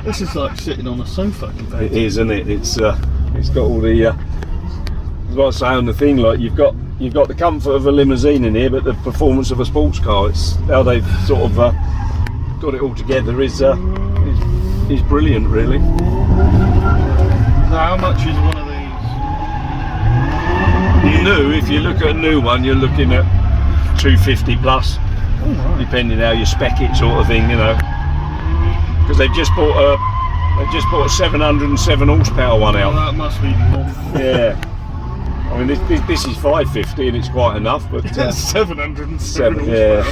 This is like sitting on a sofa. It is, isn't it? It's got all the. As I say on the thing, like you've got the comfort of a limousine in here, but the performance of a sports car. It's how they've sort of got it all together is brilliant, really. Now, how much is one of these? New, if you look at a new one, you're looking at 250 plus, depending how you spec it, sort of thing, you know. Because they've just bought a 707 horsepower one out. Oh, that must be. Yeah. I mean, this is 550 and it's quite enough, but 707. Yeah.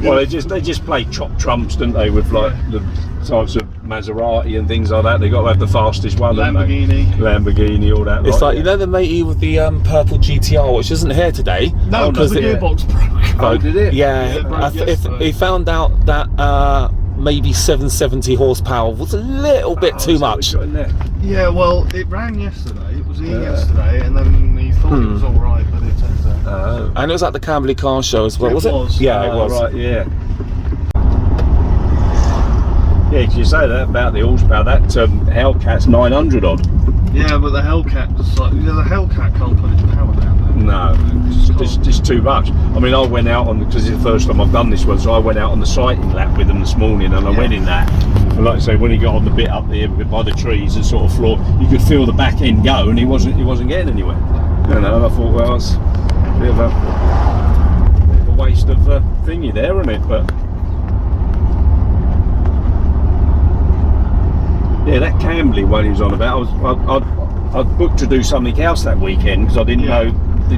Well, they just play chop trumps, don't they, with like the types of Maserati and things like that. They got to have the fastest one. Lamborghini, all that. It's like, you know, the matey with the purple GTR, which isn't here today. No, because the gearbox broke. Oh, did it? Yeah, he found out that maybe 770 horsepower was a little bit too much. Yeah, well, it ran yesterday. It was here yesterday, and then he thought it was all right, but it turns out. Oh. And it was at the Camberley Car Show as well, was it? Yeah, it was. Right, yeah. Yeah, because you say that about the horsepower. That Hellcat's 900 odd. Yeah, but the Hellcat's like, the Hellcat can't put its power down there. No, it's just too much. I mean, I went out on, because it's the first time I've done this one, so I went out on the sighting lap with them this morning, and I went in that. And like I say, when he got on the bit up there by the trees and sort of floor, you could feel the back end go, and he wasn't getting anywhere. You know, and I thought, well, it's a bit of a waste of thingy there, isn't it? But yeah, that Camberley one he was on about, I'd booked to do something else that weekend because I didn't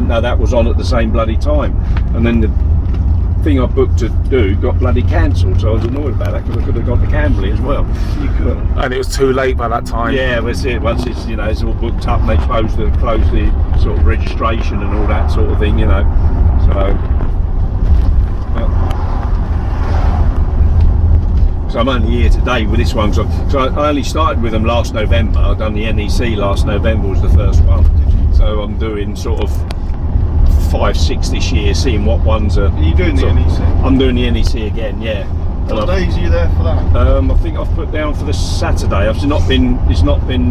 know that was on at the same bloody time, and then the thing I booked to do got bloody cancelled, so I was annoyed about that because I could have gone to Camberley as well. You could. And it was too late by that time. Yeah, that's it. Once it's, you know, it's all booked up and they close the sort of registration and all that sort of thing, you know. So I'm only here today with this one. So I only started with them last November. I've done the NEC last November was the first one. So I'm doing sort of 5-6 this year, seeing what ones are. Are you doing the NEC? I'm doing the NEC again, yeah. What days are you there for that? I think I've put down for the Saturday. It's not been.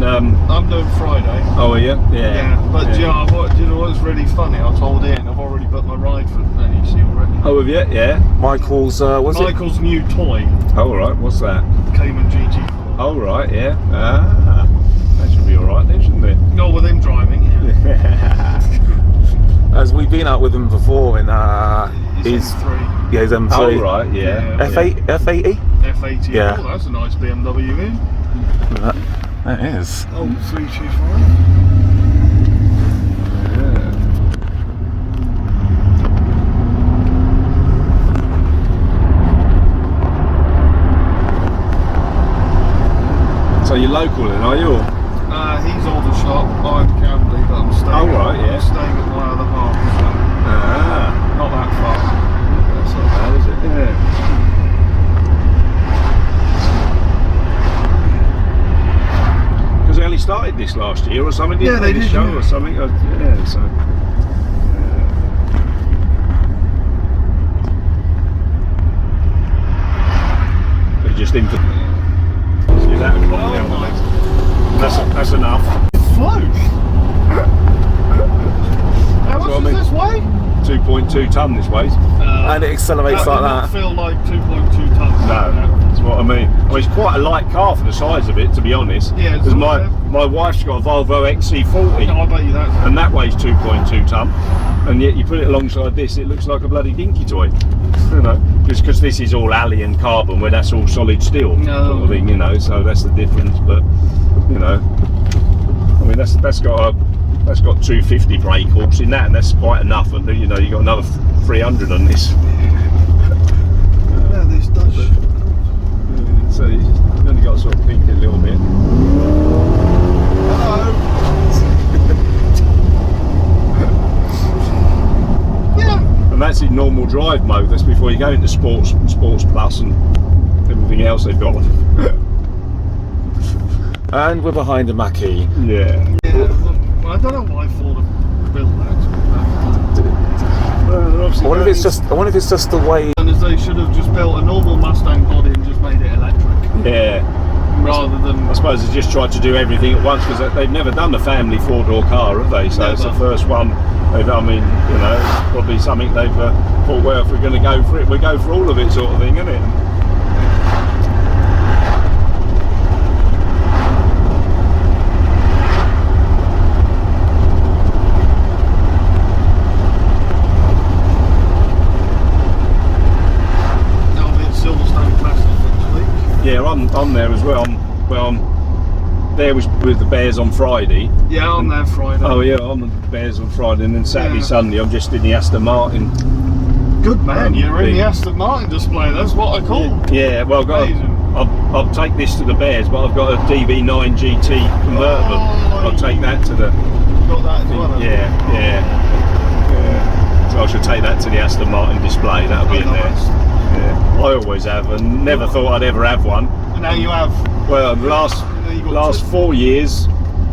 I'm doing Friday. Oh, are you? Yeah. But do you know what's really funny? I told Ian I've already booked my ride for NEC already. Oh, have you? Yeah. Michael's Michael's new toy. Oh, right. What's that? Cayman GT4. Oh, right. Yeah. Ah, that should be all right then, shouldn't it? No, with him driving. Yeah. As we've been out with him before in his M3. Yeah, his M3. Oh, right. Yeah. F80. F80. Yeah. Oh, that's a nice BMW in. That is. Oh, 325. So you're local then, are you? He's Aldershot, I'm Camberley, but I'm staying. Oh, right, yeah. I'm staying at my other half. So not that far. That's not bad, is it? Yeah. Because they only started this last year or something, didn't they? This show or something. Yeah, so. They're just in for. See that? That's enough. Float. How much is this weigh? 2.2 tonne this weighs. And it accelerates like that. Doesn't feel like 2.2 tons. No, that's what I mean. Well, it's quite a light car for the size of it, to be honest. Yeah, because my wife's got a Volvo XC40. I bet you that. And that weighs 2.2 tonne. And yet you put it alongside this, it looks like a bloody dinky toy. You know, just because this is all alley and carbon, where that's all solid steel, sort of thing, you know. So that's the difference. But you know, I mean, that's got 250 brake horse in that, and that's quite enough. And you know, you got another 300 on this. Yeah, this does. So you only got to sort of think it a little bit. Hello. Yeah. And that's in normal drive mode. That's before you go into sports plus and everything else they've got. And we're behind a Mackie. Yeah. I don't know why Ford have built that. I wonder if it's just the way. And as they should have just built a normal Mustang body and just made suppose they just tried to do everything at once because they've never done a family 4-door car, have they? So Never. it's the first one. I mean, you know, it's probably something they've thought, well, if we're going to go for it, we go for all of it, sort of thing, isn't it? Yeah, I'm there as well. I'm there with the Bears on Friday. Yeah, I'm there Friday. Oh yeah, I'm the Bears on Friday, and then Saturday, Sunday, I'm just in the Aston Martin. Good man, you're in the Aston Martin display. That's what I call. Yeah, well, I'll take this to the Bears, but I've got a DB9 GT convertible. I'll take that to the. Got that as well. Yeah. So I should take that to the Aston Martin display. That'll be in there. Yeah, I always have, and never thought I'd ever have one. And now you have. Well, the last 4 years,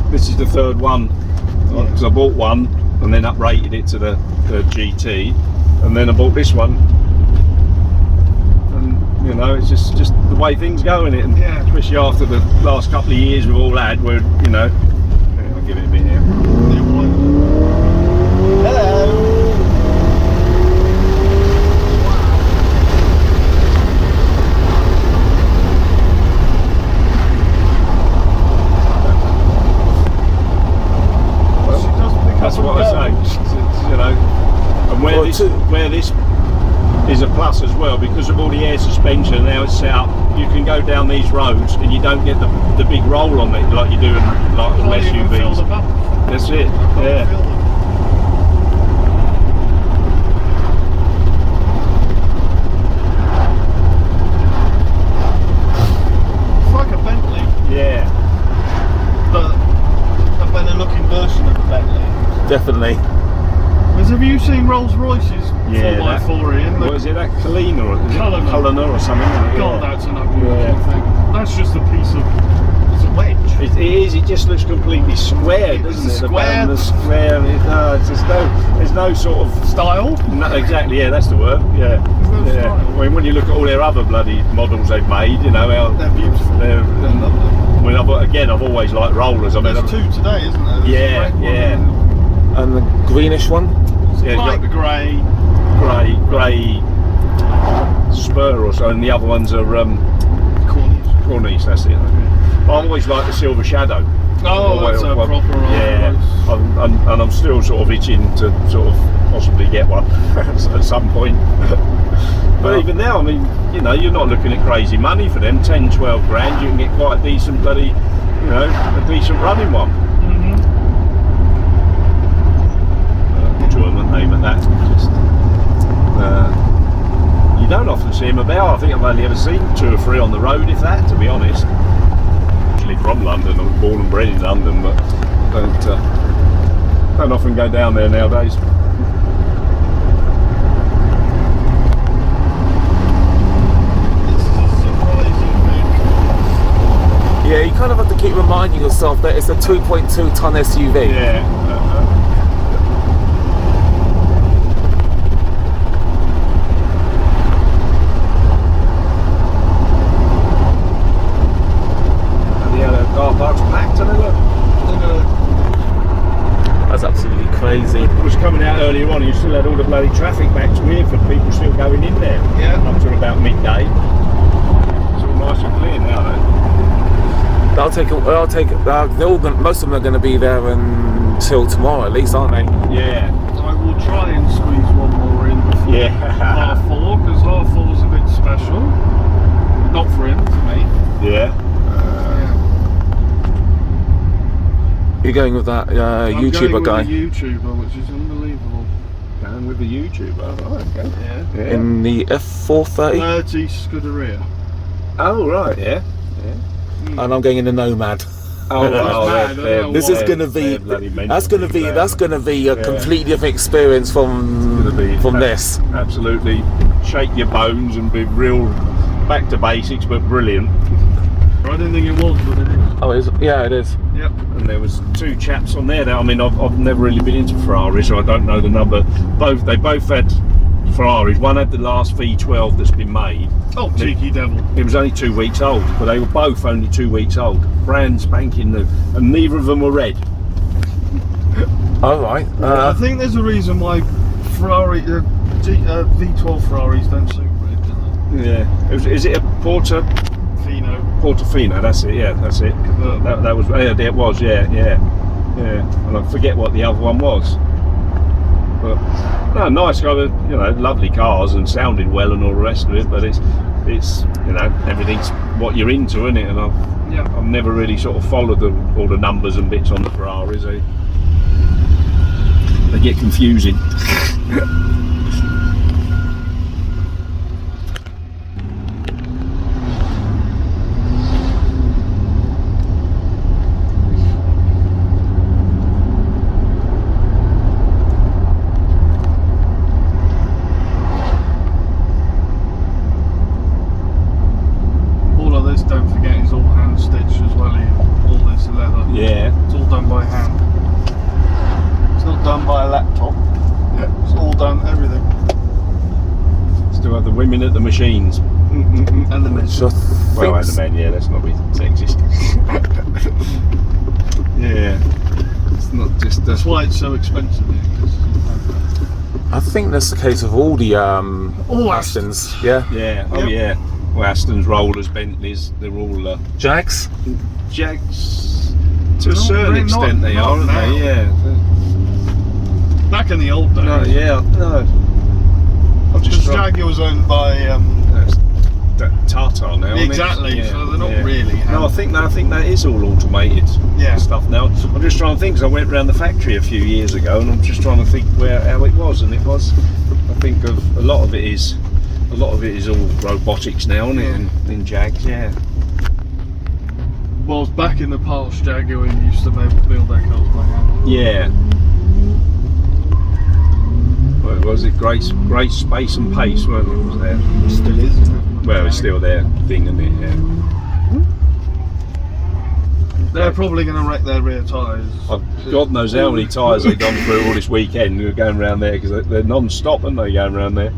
this is the third one. Because I bought one and then uprated it to the GT, and then I bought this one. And you know, it's just the way things go in it, and especially after the last couple of years we've all had, where you know, I'll give it a bit here. Hello. That's what I say, you know, and where this is a plus as well, because of all the air suspension and how it's set up, you can go down these roads and you don't get the big roll on it like you do in like all SUVs. That's it, yeah. It's like a Bentley. Yeah. But a better looking version of a Bentley. Definitely. Because have you seen Rolls Royce's 4x4 Ian? What is it, that Cullinan or something? God, that's an ugly looking thing. That's just a piece of. It's a wedge. It is. It just looks completely square, doesn't it? Square. The square. There's no sort of Style. No, exactly. Yeah, that's the word. Yeah. There's no style. I mean, when you look at all their other bloody models they've made, you know how They're beautiful. They're lovely. I mean, I've always liked rollers. I mean, There's two today, isn't there? Yeah, There's And the greenish one? yeah, like the grey. grey spur or so, and the other ones are Corniche. That's it. I always like the silver shadow. Oh, that's a proper Rolls Yeah, Royce. and I'm still sort of itching to sort of possibly get one at some point. But even now, I mean, you know, you're not looking at crazy money for them. 10-12 grand, you can get quite a decent bloody, you know, a decent running one. Enjoyment name at that. Just you don't often see them about. I think I've only ever seen 2 or 3 on the road, if that, to be honest. Actually from London, I was born and bred in London, but don't often go down there nowadays. Yeah, you kind of have to keep reminding yourself that it's a 2.2 ton SUV. Yeah. Car park's packed, and That's absolutely crazy. I was coming out earlier on, and you still had all the bloody traffic back to here for people still going in there. Yeah. Up to about midday. It's all nice and clear now, though. Most of them are going to be there until tomorrow, at least, aren't they? Yeah. I will try and squeeze one more in before half 4, because half 4 is a bit special. Not for him, for me. Yeah. You're going with that YouTuber guy? I'm going with the YouTuber, which is unbelievable. Going with the YouTuber. Oh, okay. Yeah. In the F430? 30 Scuderia. Oh, right, yeah. And I'm going in the Nomad. This is going to be. That's going to be a completely different experience from this. Absolutely, shake your bones and be real back to basics, but brilliant. I didn't think it was, but it is. Oh, it is? Yeah, it is. Yep. And there was 2 chaps on there. I mean, I've never really been into Ferrari, so I don't know the number. They both had Ferraris. One had the last V12 that's been made. Oh, cheeky devil. It was only 2 weeks old, but they were both only 2 weeks old. Brand spanking new, and neither of them were red. All right. I think there's a reason why Ferrari, V12 Ferraris don't suit red, do they? Yeah. Is it a Portofino? That's it. Yeah, that's it. That was. Yeah, it was. Yeah. And I forget what the other one was. But no, nice guy. You know, lovely cars and sounded well and all the rest of it. But it's you know, everything's what you're into, isn't it? And I've never really sort of followed all the numbers and bits on the Ferraris. They get confusing. All of this, don't forget, is all hand stitched as well. All this leather. Yeah. It's all done by hand. It's not done by a laptop. It's all done, everything. Still have the women at the machines. And the men. Well, and the men, yeah, let's not be sexist. Yeah. It's not just. That's why it's so expensive. I think that's the case of all the Astons. Yeah. Yeah. Oh, yeah. Well, Astons, Rollers, Bentleys, they're all Jags. Jags. To a No, certain they're extent, not- they not are, aren't now. they? Yeah. Back in the old days. No, yeah, no. I'm just Because Jaguar was owned by Tata now. isn't it? exactly, Yeah, so they're not yeah. really. No, I think that is all automated Yeah. stuff now. I'm just trying to think, 'cause I went around the factory a few years ago, and I'm just trying to think how it was, and it was. I think of a lot of it is all robotics now, isn't it? In Jags, yeah. Well, back in the past, Jaguar used to be able to build their cars by hand. Yeah. Well, was it great space and pace, weren't it? Was there? It still is, isn't it? Well, it's still their thing, isn't it? Yeah. They're probably going to wreck their rear tyres. God knows how many tyres they've gone through all this weekend. We were going around there because they're non-stop, aren't they, going around there?